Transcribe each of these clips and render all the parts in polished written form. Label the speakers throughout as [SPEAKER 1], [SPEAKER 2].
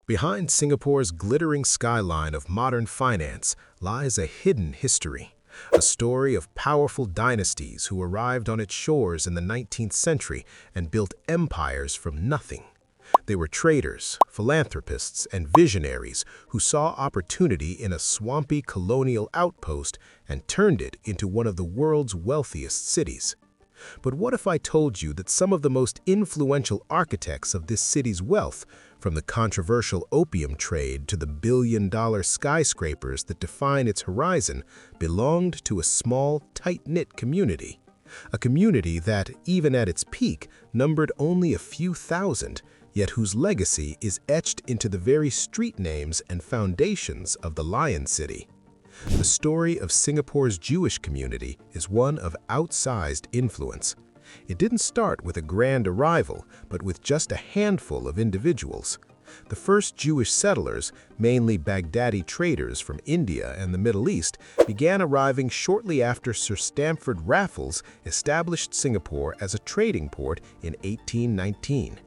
[SPEAKER 1] Behind Singapore's glittering skyline of modern finance lies a hidden history, a story of powerful dynasties who arrived on its shores in the 19th century and built empires from nothing. They were traders, philanthropists, and visionaries who saw opportunity in a swampy colonial outpost and turned it into one of the world's wealthiest cities. But what if I told you that some of the most influential architects of this city's wealth, from the controversial opium trade to the billion-dollar skyscrapers that define its horizon, belonged to a small, tight-knit community? A community that, even at its peak, numbered only a few thousand, yet whose legacy is etched into the very street names and foundations of the Lion City. The story of Singapore's Jewish community is one of outsized influence. It didn't start with a grand arrival, but with just a handful of individuals. The first Jewish settlers, mainly Baghdadi traders from India and the Middle East, began arriving shortly after Sir Stamford Raffles established Singapore as a trading port in 1819.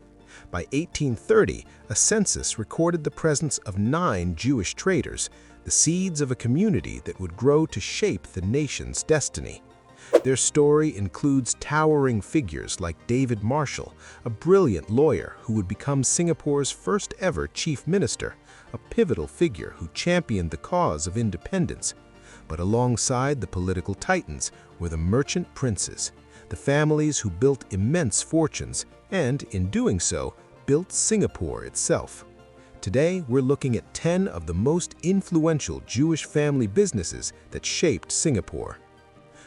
[SPEAKER 1] By 1830, a census recorded the presence of 9 Jewish traders, the seeds of a community that would grow to shape the nation's destiny. Their story includes towering figures like David Marshall, a brilliant lawyer who would become Singapore's first ever chief minister, a pivotal figure who championed the cause of independence. But alongside the political titans were the merchant princes, the families who built immense fortunes and, in doing so, built Singapore itself. Today, we're looking at 10 of the most influential Jewish family businesses that shaped Singapore.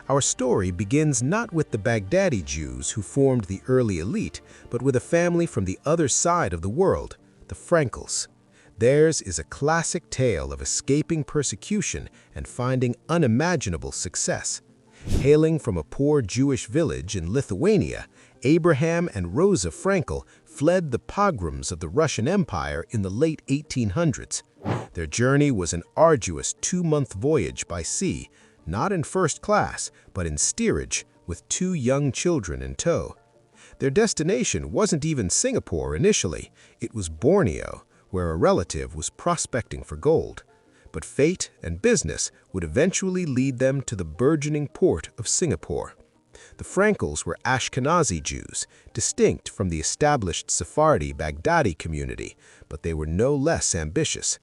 [SPEAKER 1] Our story begins not with the Baghdadi Jews who formed the early elite, but with a family from the other side of the world, the Frankels. Theirs is a classic tale of escaping persecution and finding unimaginable success. Hailing from a poor Jewish village in Lithuania, Abraham and Rosa Frankel fled the pogroms of the Russian Empire in the late 1800s. Their journey was an arduous 2-month voyage by sea, not in first class, but in steerage, with 2 young children in tow. Their destination wasn't even Singapore initially, it was Borneo, where a relative was prospecting for gold. But fate and business would eventually lead them to the burgeoning port of Singapore. The Frankels were Ashkenazi Jews, distinct from the established Sephardi Baghdadi community, but they were no less ambitious.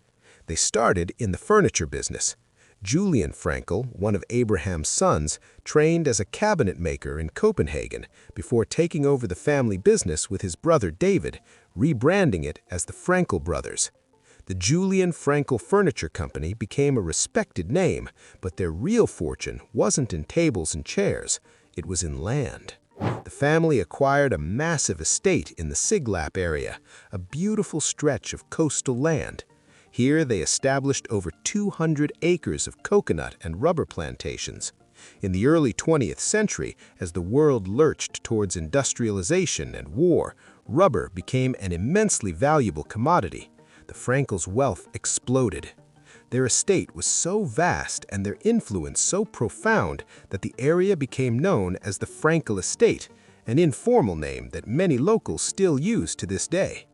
[SPEAKER 1] They started in the furniture business. Julian Frankel, one of Abraham's sons, trained as a cabinet maker in Copenhagen before taking over the family business with his brother David, rebranding it as the Frankel Brothers. The Julian Frankel Furniture Company became a respected name, but their real fortune wasn't in tables and chairs, it was in land. The family acquired a massive estate in the Siglap area, a beautiful stretch of coastal land. Here they established over 200 acres of coconut and rubber plantations. In the early 20th century, as the world lurched towards industrialization and war, rubber became an immensely valuable commodity. The Frankels' wealth exploded. Their estate was so vast and their influence so profound that the area became known as the Frankel Estate, an informal name that many locals still use to this day.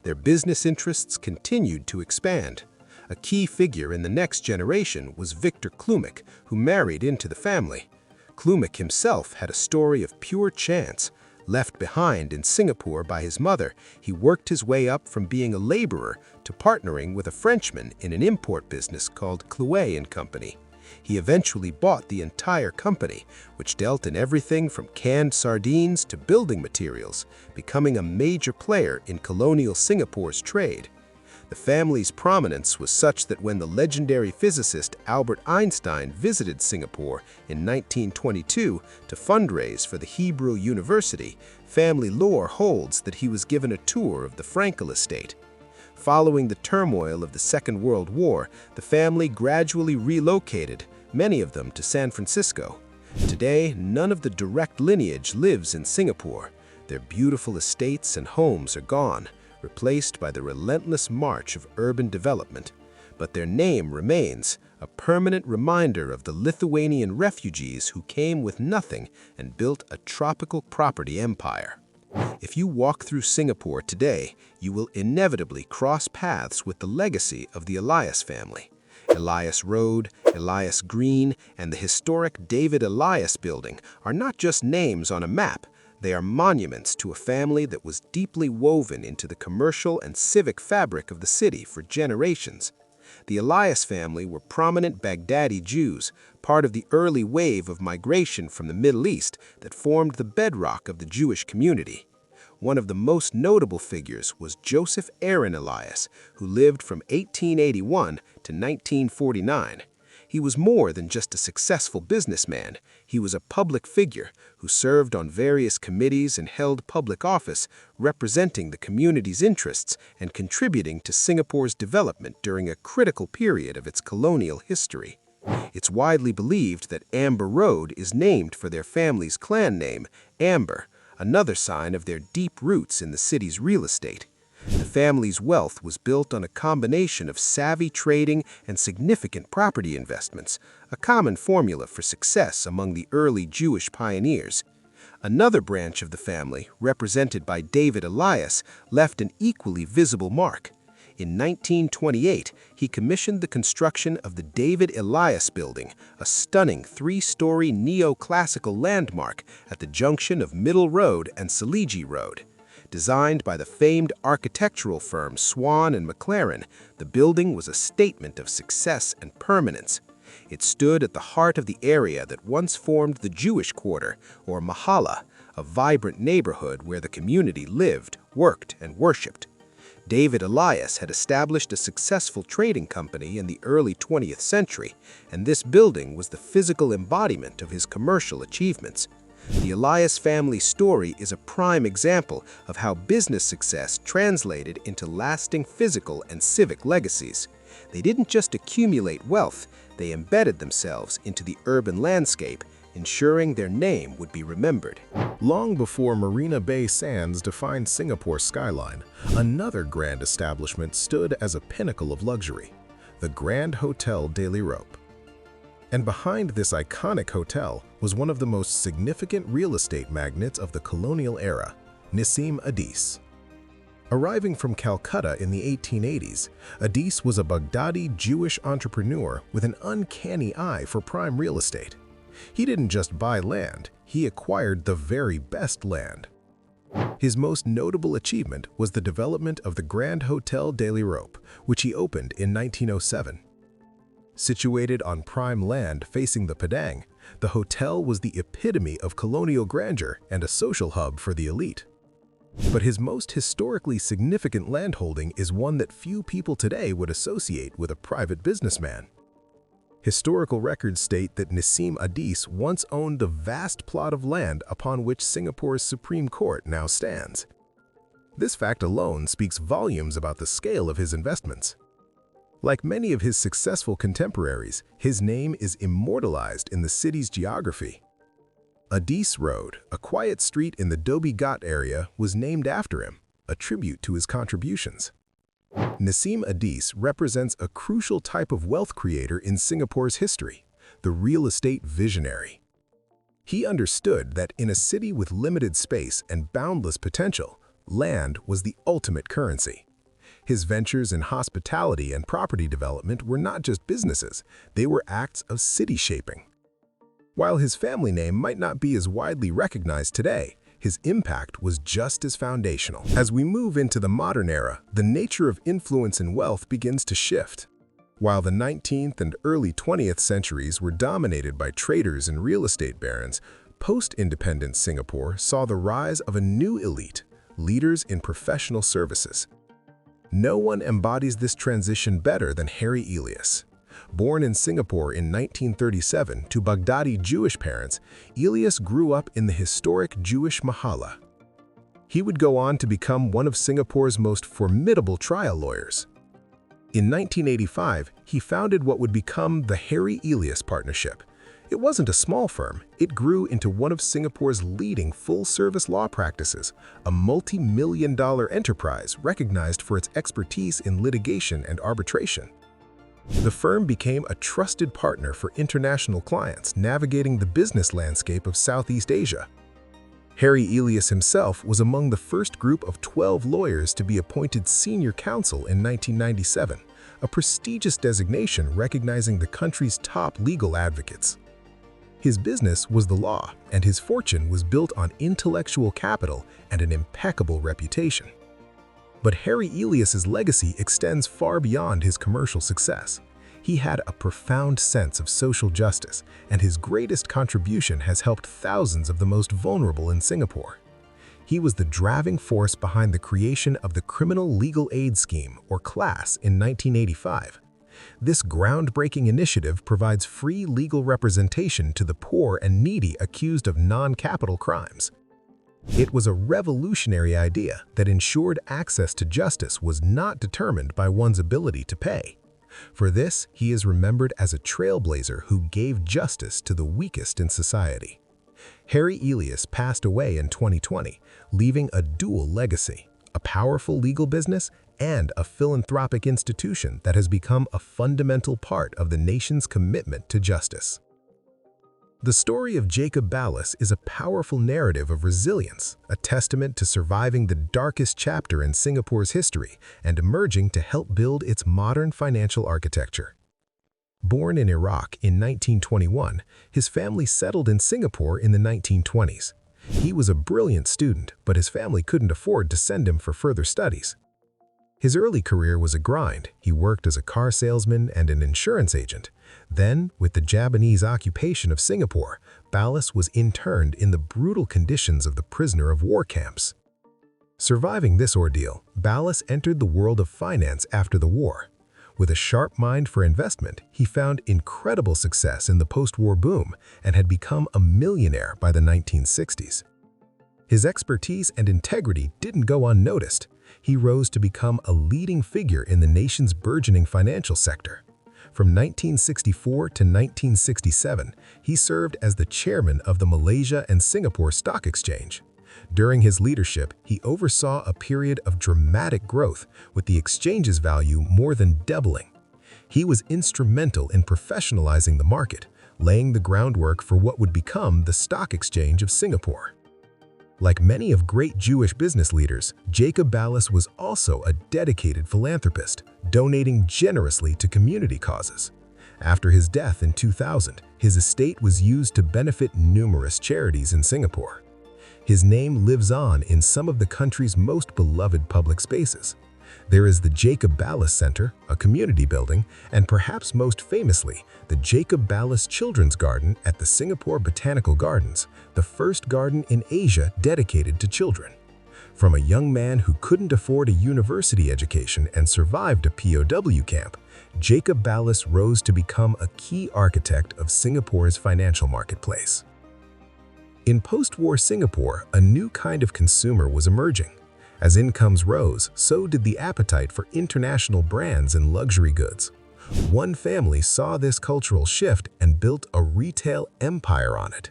[SPEAKER 1] Their business interests continued to expand. A key figure in the next generation was Victor Klumek, who married into the family. Klumek himself had a story of pure chance. Left behind in Singapore by his mother, he worked his way up from being a laborer to partnering with a Frenchman in an import business called Clouet & Company. He eventually bought the entire company, which dealt in everything from canned sardines to building materials, becoming a major player in colonial Singapore's trade. The family's prominence was such that when the legendary physicist Albert Einstein visited Singapore in 1922 to fundraise for the Hebrew University, family lore holds that he was given a tour of the Frankel estate. Following the turmoil of the Second World War, the family gradually relocated, many of them to San Francisco. Today, none of the direct lineage lives in Singapore. Their beautiful estates and homes are gone, replaced by the relentless march of urban development. But their name remains, a permanent reminder of the Lithuanian refugees who came with nothing and built a tropical property empire. If you walk through Singapore today, you will inevitably cross paths with the legacy of the Elias family. Elias Road, Elias Green, and the historic David Elias building are not just names on a map. They are monuments to a family that was deeply woven into the commercial and civic fabric of the city for generations. The Elias family were prominent Baghdadi Jews, part of the early wave of migration from the Middle East that formed the bedrock of the Jewish community. One of the most notable figures was Joseph Aaron Elias, who lived from 1881 to 1949. He was more than just a successful businessman. He was a public figure who served on various committees and held public office, representing the community's interests and contributing to Singapore's development during a critical period of its colonial history. It's widely believed that Amber Road is named for their family's clan name, Amber, another sign of their deep roots in the city's real estate. The family's wealth was built on a combination of savvy trading and significant property investments, a common formula for success among the early Jewish pioneers. Another branch of the family, represented by David Elias, left an equally visible mark. In 1928, he commissioned the construction of the David Elias Building, a stunning three-story neoclassical landmark at the junction of Middle Road and Saliji Road. Designed by the famed architectural firm Swan and McLaren, the building was a statement of success and permanence. It stood at the heart of the area that once formed the Jewish Quarter, or Mahala, a vibrant neighborhood where the community lived, worked, and worshipped. David Elias had established a successful trading company in the early 20th century, and this building was the physical embodiment of his commercial achievements. The Elias family story is a prime example of how business success translated into lasting physical and civic legacies. They didn't just accumulate wealth, they embedded themselves into the urban landscape, ensuring their name would be remembered.
[SPEAKER 2] Long before Marina Bay Sands defined Singapore's skyline, another grand establishment stood as a pinnacle of luxury, the Grand Hotel de l'Europe. And behind this iconic hotel was one of the most significant real estate magnates of the colonial era, Nissim Adis. Arriving from Calcutta in the 1880s, Adis was a Baghdadi Jewish entrepreneur with an uncanny eye for prime real estate. He didn't just buy land, he acquired the very best land. His most notable achievement was the development of the Grand Hotel de l'Europe, which he opened in 1907. Situated on prime land facing the Padang, the hotel was the epitome of colonial grandeur and a social hub for the elite. But his most historically significant landholding is one that few people today would associate with a private businessman. Historical records state that Nissim Adis once owned the vast plot of land upon which Singapore's Supreme Court now stands. This fact alone speaks volumes about the scale of his investments. Like many of his successful contemporaries, his name is immortalized in the city's geography. Adis Road, a quiet street in the Dhoby Ghat area, was named after him, a tribute to his contributions. Nissim Adis represents a crucial type of wealth creator in Singapore's history, the real estate visionary. He understood that in a city with limited space and boundless potential, land was the ultimate currency. His ventures in hospitality and property development were not just businesses, they were acts of city shaping. While his family name might not be as widely recognized today, his impact was just as foundational. As we move into the modern era, the nature of influence and wealth begins to shift. While the 19th and early 20th centuries were dominated by traders and real estate barons, post-independence Singapore saw the rise of a new elite, leaders in professional services. No one embodies this transition better than Harry Elias. Born in Singapore in 1937 to Baghdadi Jewish parents, Elias grew up in the historic Jewish Mahala. He would go on to become one of Singapore's most formidable trial lawyers. In 1985, he founded what would become the Harry Elias Partnership. It wasn't a small firm, it grew into one of Singapore's leading full-service law practices, a multi-million-dollar enterprise recognized for its expertise in litigation and arbitration. The firm became a trusted partner for international clients navigating the business landscape of Southeast Asia. Harry Elias himself was among the first group of 12 lawyers to be appointed senior counsel in 1997, a prestigious designation recognizing the country's top legal advocates. His business was the law, and his fortune was built on intellectual capital and an impeccable reputation. But Harry Elias's legacy extends far beyond his commercial success. He had a profound sense of social justice, and his greatest contribution has helped thousands of the most vulnerable in Singapore. He was the driving force behind the creation of the Criminal Legal Aid Scheme, or CLAS, in 1985. This groundbreaking initiative provides free legal representation to the poor and needy accused of non-capital crimes. It was a revolutionary idea that ensured access to justice was not determined by one's ability to pay. For this, he is remembered as a trailblazer who gave justice to the weakest in society. Harry Elias passed away in 2020, leaving a dual legacy: a powerful legal business and a philanthropic institution that has become a fundamental part of the nation's commitment to justice. The story of Jacob Ballas is a powerful narrative of resilience, a testament to surviving the darkest chapter in Singapore's history and emerging to help build its modern financial architecture. Born in Iraq in 1921, his family settled in Singapore in the 1920s. He was a brilliant student, but his family couldn't afford to send him for further studies. His early career was a grind. He worked as a car salesman and an insurance agent. Then, with the Japanese occupation of Singapore, Ballas was interned in the brutal conditions of the prisoner of war camps. Surviving this ordeal, Ballas entered the world of finance after the war. With a sharp mind for investment, he found incredible success in the post-war boom and had become a millionaire by the 1960s. His expertise and integrity didn't go unnoticed. He rose to become a leading figure in the nation's burgeoning financial sector. From 1964 to 1967, he served as the chairman of the Malaysia and Singapore Stock Exchange. During his leadership, he oversaw a period of dramatic growth, with the exchange's value more than doubling. He was instrumental in professionalizing the market, laying the groundwork for what would become the Stock Exchange of Singapore. Like many of great Jewish business leaders, Jacob Ballas was also a dedicated philanthropist, donating generously to community causes. After his death in 2000, his estate was used to benefit numerous charities in Singapore. His name lives on in some of the country's most beloved public spaces. There is the Jacob Ballas Center, a community building, and perhaps most famously, the Jacob Ballas Children's Garden at the Singapore Botanical Gardens, the first garden in Asia dedicated to children. From a young man who couldn't afford a university education and survived a POW camp, Jacob Ballas rose to become a key architect of Singapore's financial marketplace. In post-war Singapore, a new kind of consumer was emerging. As incomes rose, so did the appetite for international brands and luxury goods. One family saw this cultural shift and built a retail empire on it.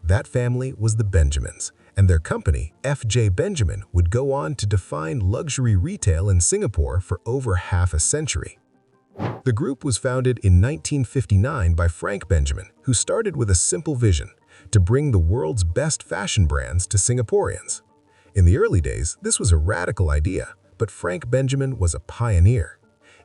[SPEAKER 2] That family was the Benjamins, and their company, F.J. Benjamin, would go on to define luxury retail in Singapore for over half a century. The group was founded in 1959 by Frank Benjamin, who started with a simple vision: to bring the world's best fashion brands to Singaporeans. In the early days, this was a radical idea, but Frank Benjamin was a pioneer.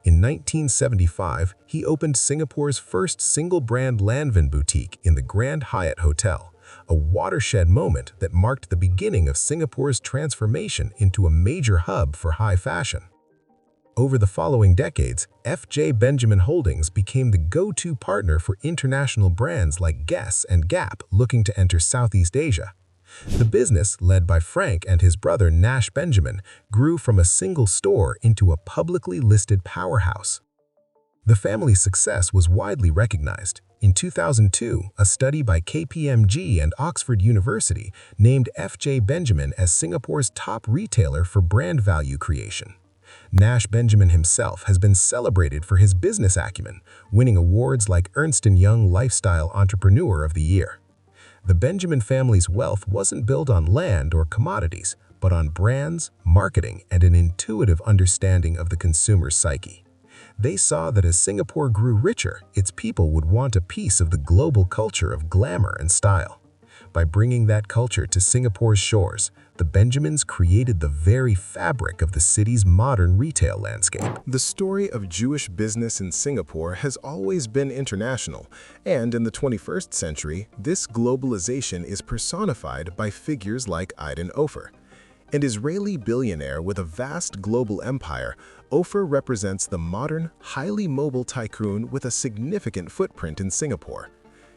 [SPEAKER 2] In 1975, he opened Singapore's first single-brand Lanvin boutique in the Grand Hyatt Hotel, a watershed moment that marked the beginning of Singapore's transformation into a major hub for high fashion. Over the following decades, F.J. Benjamin Holdings became the go-to partner for international brands like Guess and Gap looking to enter Southeast Asia. The business, led by Frank and his brother Nash Benjamin, grew from a single store into a publicly listed powerhouse. The family's success was widely recognized. In 2002, a study by KPMG and Oxford University named F.J. Benjamin as Singapore's top retailer for brand value creation. Nash Benjamin himself has been celebrated for his business acumen, winning awards like Ernst & Young Lifestyle Entrepreneur of the Year. The Benjamin family's wealth wasn't built on land or commodities, but on brands, marketing, and an intuitive understanding of the consumer's psyche. They saw that as Singapore grew richer, its people would want a piece of the global culture of glamour and style. By bringing that culture to Singapore's shores, the Benjamins created the very fabric of the city's modern retail landscape.
[SPEAKER 1] The story of Jewish business in Singapore has always been international, and in the 21st century, this globalization is personified by figures like Aiden Ofer. An Israeli billionaire with a vast global empire, Ofer represents the modern, highly mobile tycoon with a significant footprint in Singapore.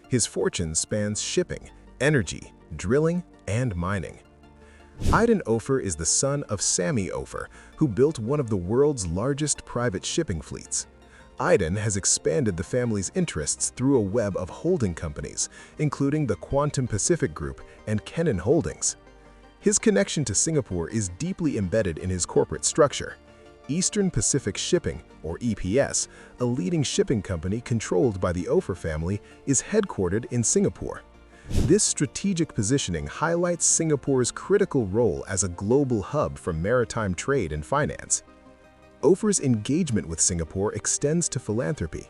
[SPEAKER 1] His fortune spans shipping, energy, drilling, and mining. Aiden Ofer is the son of Sammy Ofer, who built one of the world's largest private shipping fleets. Aiden has expanded the family's interests through a web of holding companies, including the Quantum Pacific Group and Kenan Holdings. His connection to Singapore is deeply embedded in his corporate structure. Eastern Pacific Shipping, or EPS, a leading shipping company controlled by the Ofer family, is headquartered in Singapore. This strategic positioning highlights Singapore's critical role as a global hub for maritime trade and finance. Ofer's engagement with Singapore extends to philanthropy.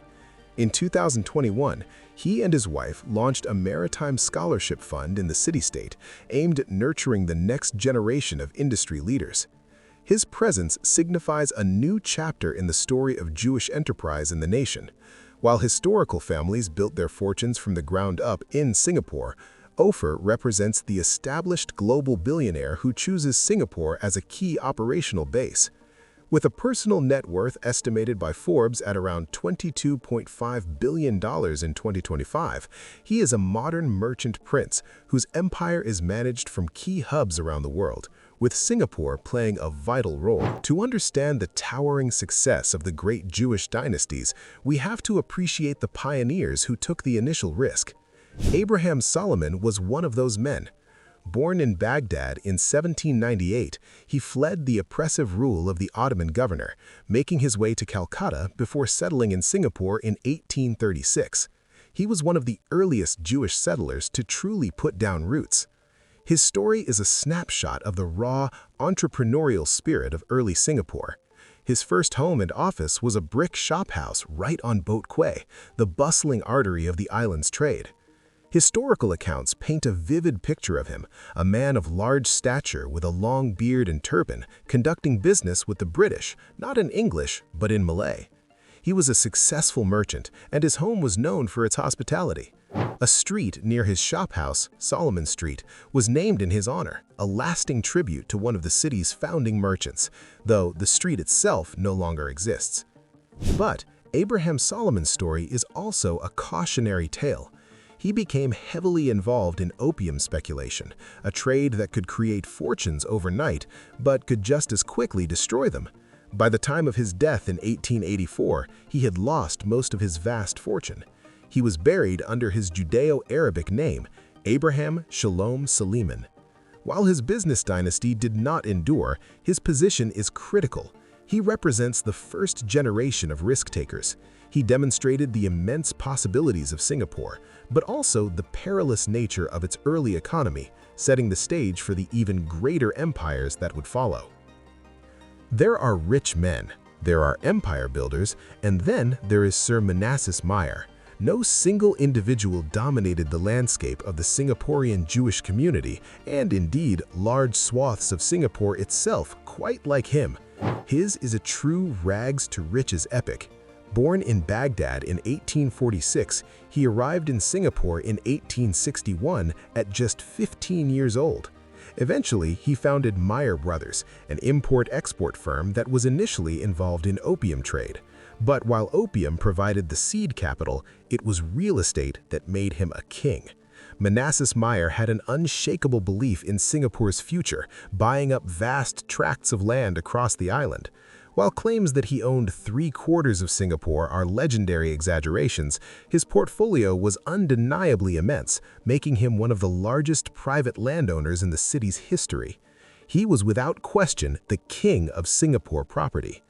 [SPEAKER 1] In 2021, he and his wife launched a maritime scholarship fund in the city-state aimed at nurturing the next generation of industry leaders. His presence signifies a new chapter in the story of Jewish enterprise in the nation. While historical families built their fortunes from the ground up in Singapore, Ofer represents the established global billionaire who chooses Singapore as a key operational base. With a personal net worth estimated by Forbes at around $22.5 billion in 2025, he is a modern merchant prince whose empire is managed from key hubs around the world, with Singapore playing a vital role. To understand the towering success of the great Jewish dynasties, we have to appreciate the pioneers who took the initial risk. Abraham Solomon was one of those men. Born in Baghdad in 1798, he fled the oppressive rule of the Ottoman governor, making his way to Calcutta before settling in Singapore in 1836. He was one of the earliest Jewish settlers to truly put down roots. His story is a snapshot of the raw, entrepreneurial spirit of early Singapore. His first home and office was a brick shophouse right on Boat Quay, the bustling artery of the island's trade. Historical accounts paint a vivid picture of him, a man of large stature with a long beard and turban, conducting business with the British, not in English, but in Malay. He was a successful merchant, and his home was known for its hospitality. A street near his shophouse, Solomon Street, was named in his honor, a lasting tribute to one of the city's founding merchants, though the street itself no longer exists. But Abraham Solomon's story is also a cautionary tale. He became heavily involved in opium speculation, a trade that could create fortunes overnight, but could just as quickly destroy them. By the time of his death in 1884, he had lost most of his vast fortune. He was buried under his Judeo-Arabic name, Abraham Shalom Suleiman. While his business dynasty did not endure, his position is critical. He represents the first generation of risk-takers. He demonstrated the immense possibilities of Singapore, but also the perilous nature of its early economy, setting the stage for the even greater empires that would follow. There are rich men, there are empire builders, and then there is Sir Manasseh Meyer. No single individual dominated the landscape of the Singaporean Jewish community, and indeed large swaths of Singapore itself quite like him. His is a true rags-to-riches epic. Born in Baghdad in 1846, he arrived in Singapore in 1861 at just 15 years old. Eventually, he founded Meyer Brothers, an import-export firm that was initially involved in opium trade. But while opium provided the seed capital, it was real estate that made him a king. Manasseh Meyer had an unshakable belief in Singapore's future, buying up vast tracts of land across the island. While claims that he owned 3/4 of Singapore are legendary exaggerations, his portfolio was undeniably immense, making him one of the largest private landowners in the city's history. He was without question the king of Singapore property.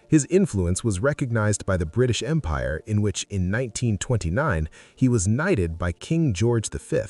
[SPEAKER 1] His influence was recognized by the British Empire, in which in 1929 he was knighted by King George V.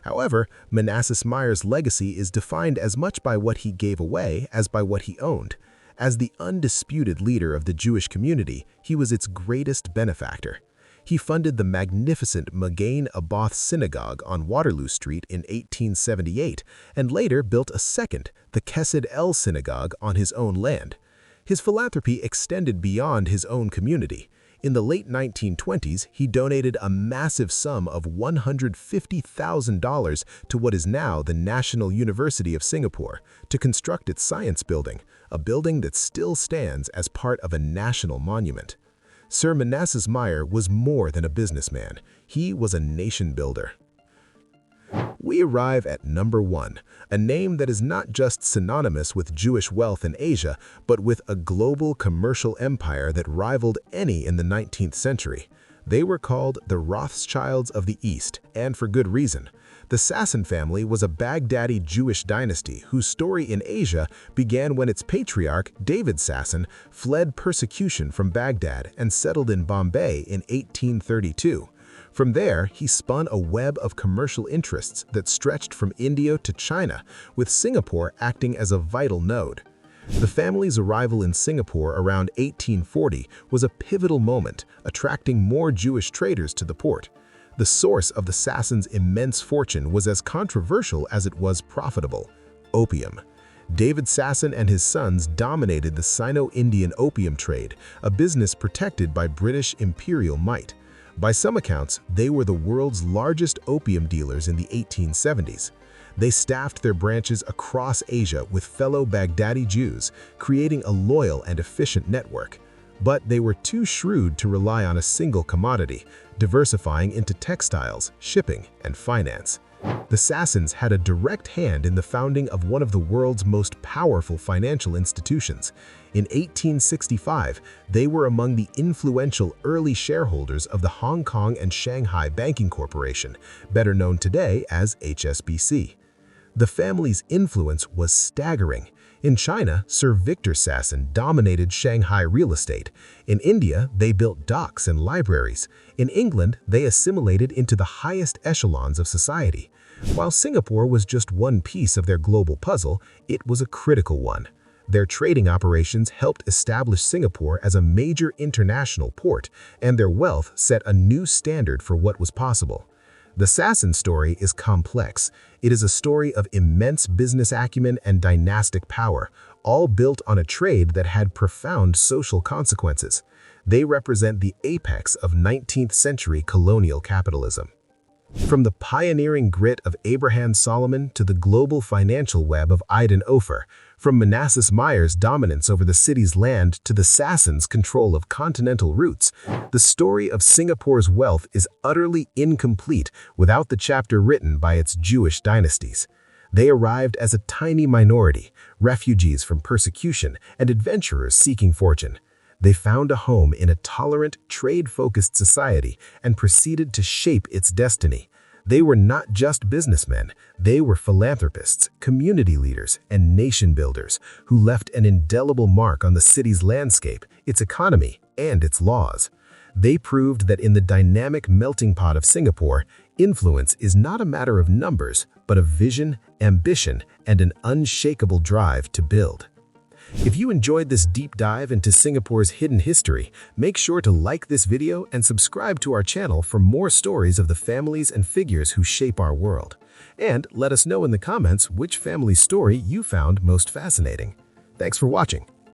[SPEAKER 1] However, Manasseh Meyer's legacy is defined as much by what he gave away as by what he owned. As the undisputed leader of the Jewish community, he was its greatest benefactor.
[SPEAKER 2] He funded the magnificent Magain Aboth Synagogue on Waterloo Street in 1878 and later built a second, the Kesed El Synagogue, on his own land. His philanthropy extended beyond his own community. In the late 1920s, he donated a massive sum of $150,000 to what is now the National University of Singapore to construct its science building, a building that still stands as part of a national monument. Sir Manassas Meyer was more than a businessman. He was a nation builder. We arrive at number 1, a name that is not just synonymous with Jewish wealth in Asia, but with a global commercial empire that rivaled any in the 19th century. They were called the Rothschilds of the East, and for good reason. The Sasson family was a Baghdadi Jewish dynasty whose story in Asia began when its patriarch, David Sasson, fled persecution from Baghdad and settled in Bombay in 1832. From there, he spun a web of commercial interests that stretched from India to China, with Singapore acting as a vital node. The family's arrival in Singapore around 1840 was a pivotal moment, attracting more Jewish traders to the port. The source of the Sassons' immense fortune was as controversial as it was profitable: opium. David Sasson and his sons dominated the Sino-Indian opium trade, a business protected by British imperial might. By some accounts, they were the world's largest opium dealers in the 1870s. They staffed their branches across Asia with fellow Baghdadi Jews, creating a loyal and efficient network. But they were too shrewd to rely on a single commodity, diversifying into textiles, shipping, and finance. The Sassons had a direct hand in the founding of one of the world's most powerful financial institutions. In 1865, they were among the influential early shareholders of the Hong Kong and Shanghai Banking Corporation, better known today as HSBC. The family's influence was staggering. In China, Sir Victor Sasson dominated Shanghai real estate. In India, they built docks and libraries. In England, they assimilated into the highest echelons of society. While Singapore was just one piece of their global puzzle, it was a critical one. Their trading operations helped establish Singapore as a major international port, and their wealth set a new standard for what was possible. The Sasson story is complex. It is a story of immense business acumen and dynastic power, all built on a trade that had profound social consequences. They represent the apex of 19th century colonial capitalism. From the pioneering grit of Abraham Solomon to the global financial web of Aiden Ofer, from Manassas Meyer's dominance over the city's land to the Sassons' control of continental routes, the story of Singapore's wealth is utterly incomplete without the chapter written by its Jewish dynasties. They arrived as a tiny minority, refugees from persecution and adventurers seeking fortune. They found a home in a tolerant, trade-focused society and proceeded to shape its destiny. They were not just businessmen, they were philanthropists, community leaders, and nation builders who left an indelible mark on the city's landscape, its economy, and its laws. They proved that in the dynamic melting pot of Singapore, influence is not a matter of numbers, but of vision, ambition, and an unshakable drive to build. If you enjoyed this deep dive into Singapore's hidden history, make sure to like this video and subscribe to our channel for more stories of the families and figures who shape our world. And let us know in the comments which family story you found most fascinating. Thanks for watching.